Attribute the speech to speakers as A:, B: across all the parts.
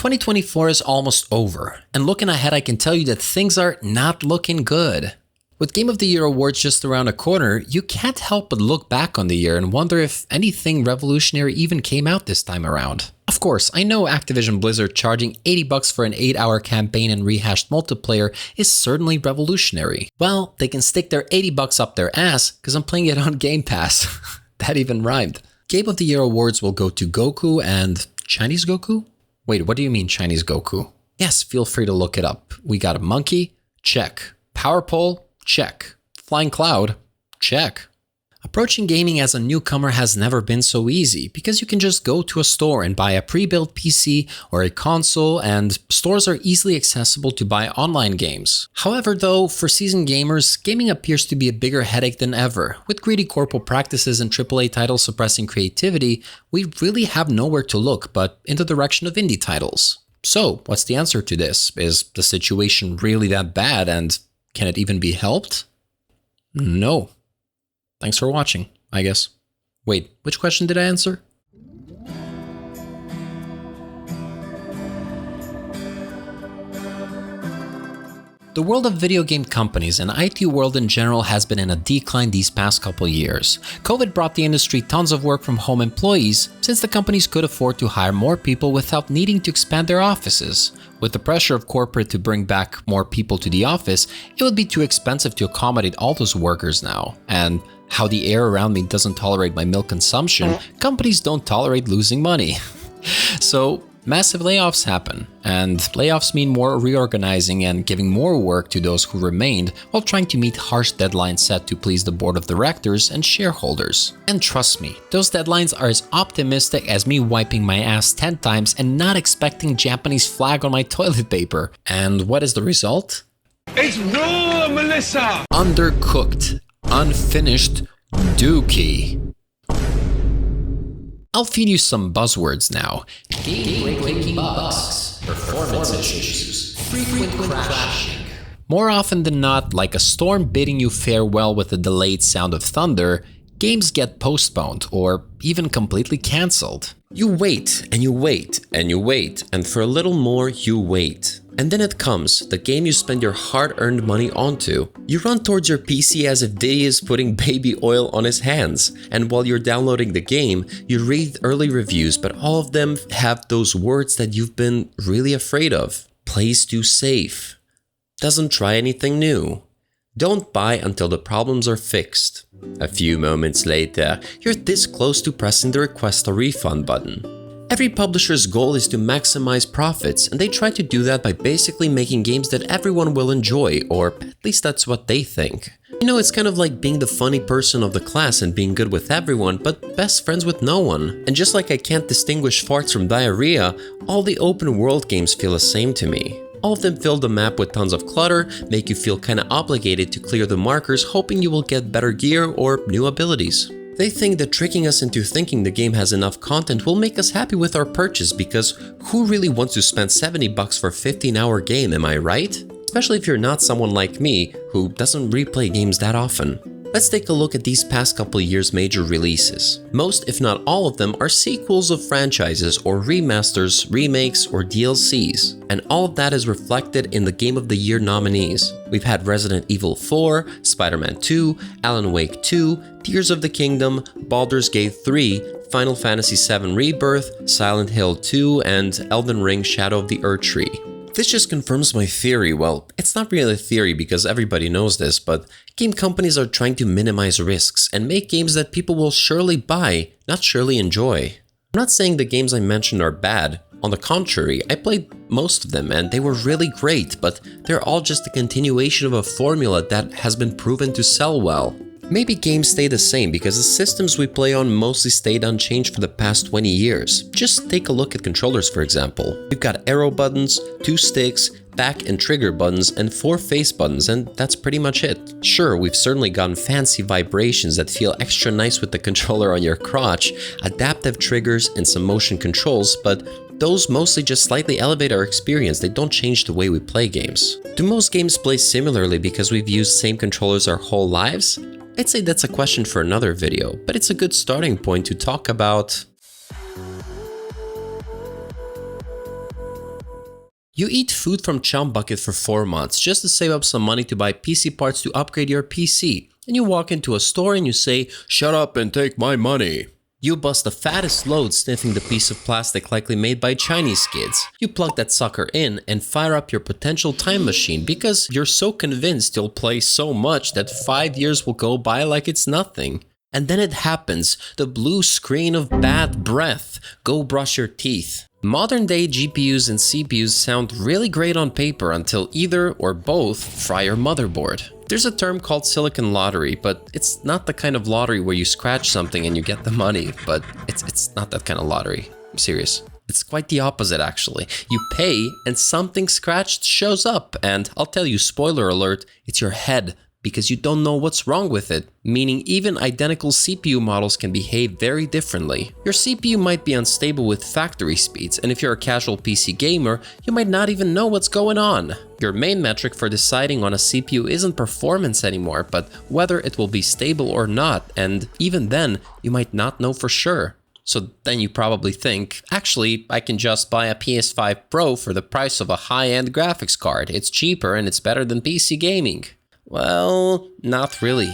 A: 2024 is almost over, and looking ahead I can tell you that things are not looking good. With Game of the Year awards just around the corner, you can't help but look back on the year and wonder if anything revolutionary even came out this time around. Of course, I know Activision Blizzard charging $80 for an 8-hour campaign and rehashed multiplayer is certainly revolutionary. Well, they can stick their $80 up their ass because I'm playing it on Game Pass. That even rhymed. Game of the Year awards will go to Goku and Chinese Goku? Wait, what do you mean Chinese Goku? Yes, feel free to look it up. We got a monkey? Check. Power pole? Check. Flying cloud? Check. Approaching gaming as a newcomer has never been so easy because you can just go to a store and buy a pre-built PC or a console, and stores are easily accessible to buy online games. However though, for seasoned gamers, gaming appears to be a bigger headache than ever. With greedy corporate practices and AAA titles suppressing creativity, we really have nowhere to look but in the direction of indie titles. So, what's the answer to this? Is the situation really that bad, and can it even be helped? No. Thanks for watching, I guess. Wait, which question did I answer? The world of video game companies and IT world in general has been in a decline these past couple years. COVID brought the industry tons of work from home employees since the companies could afford to hire more people without needing to expand their offices. With the pressure of corporate to bring back more people to the office, it would be too expensive to accommodate all those workers now. And how the air around me doesn't tolerate my milk consumption, companies don't tolerate losing money. So massive layoffs happen, and layoffs mean more reorganizing and giving more work to those who remained while trying to meet harsh deadlines set to please the board of directors and shareholders. And trust me, those deadlines are as optimistic as me wiping my ass 10 times and not expecting Japanese flag on my toilet paper. And what is the result?
B: It's raw, Melissa!
A: Undercooked, unfinished dookie. I'll feed you some buzzwords now. Game-breaking bugs, performance issues, frequent crashing. More often than not, like a storm bidding you farewell with a delayed sound of thunder, games get postponed or even completely cancelled. You wait and you wait and you wait, and for a little more you wait. And then it comes, the game you spend your hard-earned money onto. You run towards your PC as if Diddy is putting baby oil on his hands. And while you're downloading the game, you read early reviews, but all of them have those words that you've been really afraid of. Plays too safe. Doesn't try anything new. Don't buy until the problems are fixed. A few moments later, you're this close to pressing the request a refund button. Every publisher's goal is to maximize profits, and they try to do that by basically making games that everyone will enjoy, or at least that's what they think. You know, it's kind of like being the funny person of the class and being good with everyone, but best friends with no one. And just like I can't distinguish farts from diarrhea, all the open world games feel the same to me. All of them fill the map with tons of clutter, make you feel kinda obligated to clear the markers, hoping you will get better gear or new abilities. They think that tricking us into thinking the game has enough content will make us happy with our purchase, because who really wants to spend $70 for a 15-hour game, am I right? Especially if you're not someone like me, who doesn't replay games that often. Let's take a look at these past couple years' major releases. Most, if not all of them, are sequels of franchises or remasters, remakes, or DLCs. And all of that is reflected in the Game of the Year nominees. We've had Resident Evil 4, Spider-Man 2, Alan Wake 2, Tears of the Kingdom, Baldur's Gate 3, Final Fantasy VII Rebirth, Silent Hill 2, and Elden Ring Shadow of the Erdtree. This just confirms my theory. Well, it's not really a theory because everybody knows this, but game companies are trying to minimize risks and make games that people will surely buy, not surely enjoy. I'm not saying the games I mentioned are bad. On the contrary, I played most of them and they were really great, but they're all just a continuation of a formula that has been proven to sell well. Maybe games stay the same because the systems we play on mostly stayed unchanged for the past 20 years. Just take a look at controllers, for example. We've got arrow buttons, 2 sticks, back and trigger buttons, and 4 face buttons, and that's pretty much it. Sure, we've certainly gotten fancy vibrations that feel extra nice with the controller on your crotch, adaptive triggers, and some motion controls, but those mostly just slightly elevate our experience. They don't change the way we play games. Do most games play similarly because we've used same controllers our whole lives? I'd say that's a question for another video, but it's a good starting point to talk about
C: You eat food from Chum Bucket for 4 months just to save up some money to buy PC parts to upgrade your PC. And you walk into a store and you say, "Shut up and take my money." You bust the fattest load sniffing the piece of plastic likely made by Chinese kids. You plug that sucker in and fire up your potential time machine because you're so convinced you'll play so much that 5 years will go by like it's nothing. And then it happens, the blue screen of bad breath. Go brush your teeth. Modern day GPUs and CPUs sound really great on paper until either or both fry your motherboard. There's a term called silicon lottery, but it's not the kind of lottery where you scratch something and you get the money, but it's not that kind of lottery. I'm serious. It's quite the opposite actually. You pay and something scratched shows up, and I'll tell you, spoiler alert, it's your head. Because you don't know what's wrong with it, meaning even identical CPU models can behave very differently. Your CPU might be unstable with factory speeds, and if you're a casual PC gamer, you might not even know what's going on. Your main metric for deciding on a CPU isn't performance anymore, but whether it will be stable or not, and even then, you might not know for sure. So then you probably think, actually, I can just buy a PS5 Pro for the price of a high-end graphics card. It's cheaper and it's better than PC gaming. Well, not really.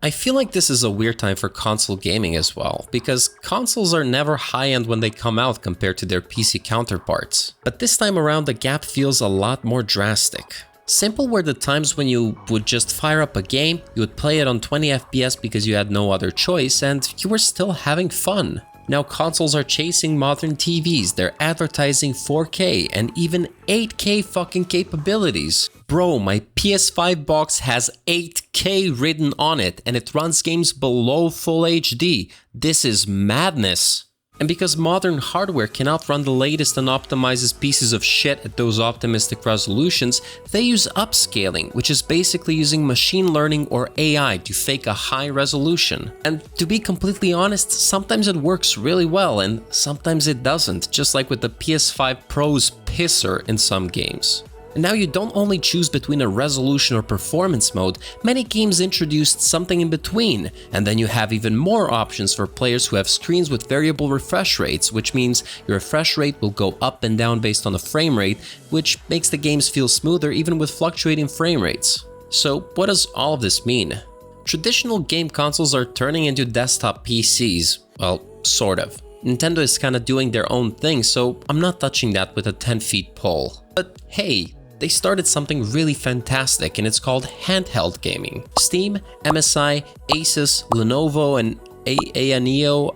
C: I feel like this is a weird time for console gaming as well, because consoles are never high-end when they come out compared to their PC counterparts. But this time around, the gap feels a lot more drastic. Simple were the times when you would just fire up a game, you would play it on 20 FPS because you had no other choice, and you were still having fun. Now consoles are chasing modern TVs, they're advertising 4K and even 8K fucking capabilities. Bro, my PS5 box has 8K written on it and it runs games below full HD. This is madness. And because modern hardware cannot run the latest and optimizes pieces of shit at those optimistic resolutions, they use upscaling, which is basically using machine learning or AI to fake a high resolution. And to be completely honest, sometimes it works really well and sometimes it doesn't, just like with the PS5 Pro's pisser in some games. And now you don't only choose between a resolution or performance mode, many games introduced something in between, and then you have even more options for players who have screens with variable refresh rates, which means your refresh rate will go up and down based on the frame rate, which makes the games feel smoother even with fluctuating frame rates. So what does all of this mean? Traditional game consoles are turning into desktop PCs, well, sort of. Nintendo is kinda doing their own thing, so I'm not touching that with a 10-foot pole. But hey, they started something really fantastic and it's called handheld gaming. Steam, MSI, Asus, Lenovo, and Ayaneo,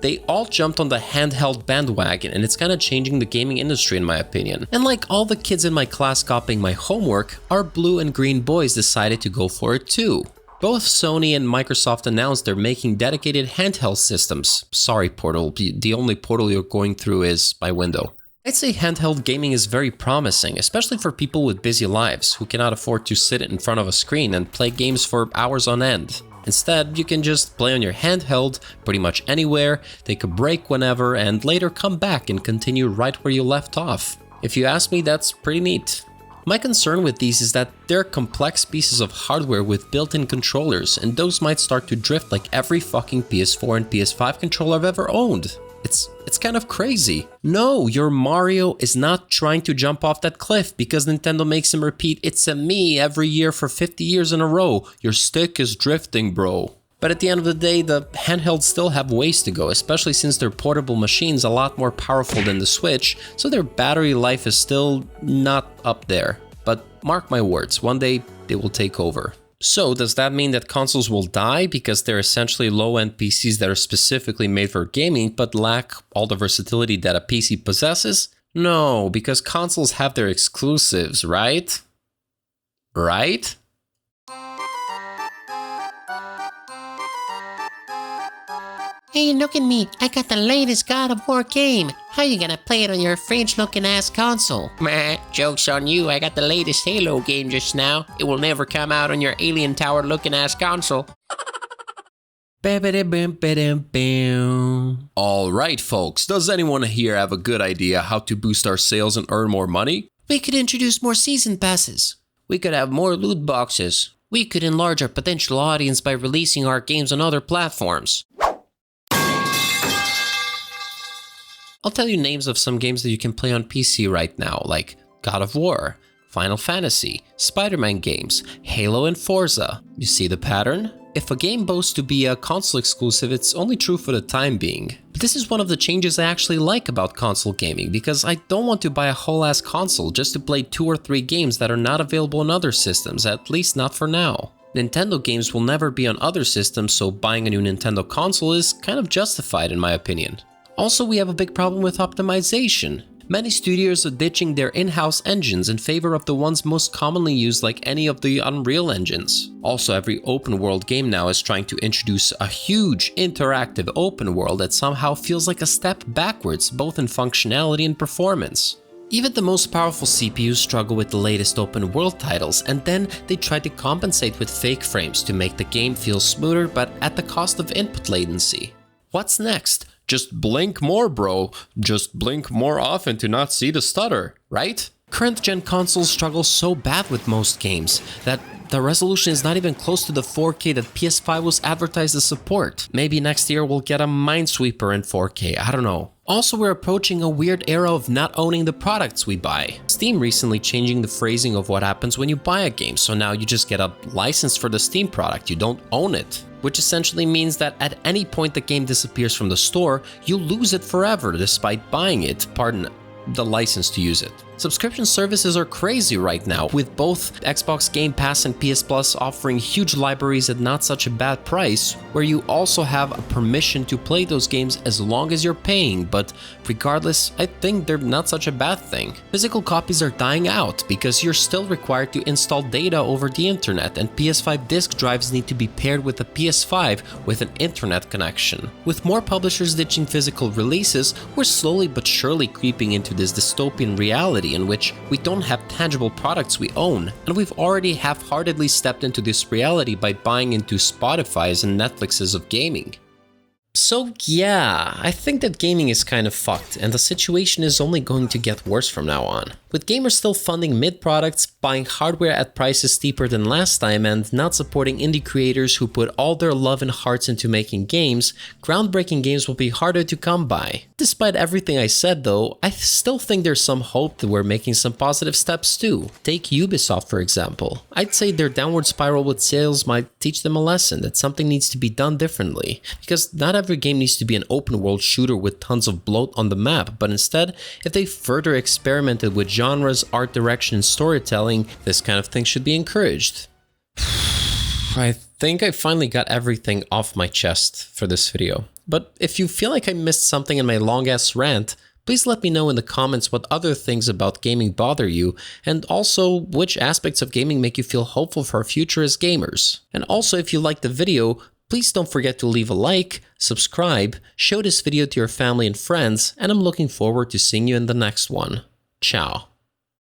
C: they all jumped on the handheld bandwagon and it's kind of changing the gaming industry in my opinion. And like all the kids in my class copying my homework, our blue and green boys decided to go for it too. Both Sony and Microsoft announced they're making dedicated handheld systems. Sorry Portal, the only portal you're going through is my window. I'd say handheld gaming is very promising, especially for people with busy lives who cannot afford to sit in front of a screen and play games for hours on end. Instead, you can just play on your handheld pretty much anywhere, take a break whenever, and later come back and continue right where you left off. If you ask me, that's pretty neat. My concern with these is that they're complex pieces of hardware with built-in controllers, and those might start to drift like every fucking PS4 and PS5 controller I've ever owned. It's kind of crazy. No, your Mario is not trying to jump off that cliff because Nintendo makes him repeat "it's a me" every year for 50 years in a row. Your stick is drifting, bro. But at the end of the day, the handhelds still have ways to go, especially since they're portable machines a lot more powerful than the Switch, so their battery life is still not up there. But mark my words, one day they will take over. So does that mean that consoles will die because they're essentially low-end PCs that are specifically made for gaming but lack all the versatility that a PC possesses? No, because consoles have their exclusives, right? Right?
D: Hey, look at me. I got the latest God of War game. How you gonna play it on your fridge-looking ass console? Meh, joke's on you. I got the latest Halo game just now. It will never come out on your alien tower-looking ass console.
C: Alright folks, does anyone here have a good idea how to boost our sales and earn more money?
D: We could introduce more season passes. We could have more loot boxes. We could enlarge our potential audience by releasing our games on other platforms.
A: I'll tell you names of some games that you can play on PC right now, like God of War, Final Fantasy, Spider-Man games, Halo and Forza. You see the pattern? If a game boasts to be a console exclusive, it's only true for the time being. But this is one of the changes I actually like about console gaming, because I don't want to buy a whole ass console just to play 2 or 3 games that are not available on other systems, at least not for now. Nintendo games will never be on other systems, so buying a new Nintendo console is kind of justified in my opinion. Also, we have a big problem with optimization. Many studios are ditching their in-house engines in favor of the ones most commonly used, like any of the Unreal engines. Also, every open world game now is trying to introduce a huge interactive open world that somehow feels like a step backwards, both in functionality and performance. Even the most powerful CPUs struggle with the latest open world titles, and then they try to compensate with fake frames to make the game feel smoother, but at the cost of input latency. What's next? Just blink more, bro. Just blink more often to not see the stutter, right? Current gen consoles struggle so bad with most games that the resolution is not even close to the 4K that PS5 was advertised to support. Maybe next year we'll get a Minesweeper in 4K, I don't know. Also, we're approaching a weird era of not owning the products we buy. Steam recently changing the phrasing of what happens when you buy a game, so now you just get a license for the Steam product, you don't own it. Which essentially means that at any point the game disappears from the store, you lose it forever despite buying it, pardon, the license to use it. Subscription services are crazy right now, with both Xbox Game Pass and PS Plus offering huge libraries at not such a bad price, where you also have a permission to play those games as long as you're paying, but regardless, I think they're not such a bad thing. Physical copies are dying out because you're still required to install data over the internet, and PS5 disk drives need to be paired with a PS5 with an internet connection. With more publishers ditching physical releases, we're slowly but surely creeping into this dystopian reality in which we don't have tangible products we own, and we've already half-heartedly stepped into this reality by buying into Spotify's and Netflix's of gaming. So yeah, I think that gaming is kind of fucked, and the situation is only going to get worse from now on. With gamers still funding mid products, buying hardware at prices steeper than last time, and not supporting indie creators who put all their love and hearts into making games, groundbreaking games will be harder to come by. Despite everything I said though, I still think there's some hope that we're making some positive steps too. Take Ubisoft for example. I'd say their downward spiral with sales might teach them a lesson that something needs to be done differently, because not every game needs to be an open world shooter with tons of bloat on the map, but instead, if they further experimented with genres, art direction, and storytelling, this kind of thing should be encouraged. I think I finally got everything off my chest for this video. But if you feel like I missed something in my long-ass rant, please let me know in the comments what other things about gaming bother you, and also which aspects of gaming make you feel hopeful for our future as gamers. And also, if you liked the video, please don't forget to leave a like, subscribe, show this video to your family and friends, and I'm looking forward to seeing you in the next one. Ciao.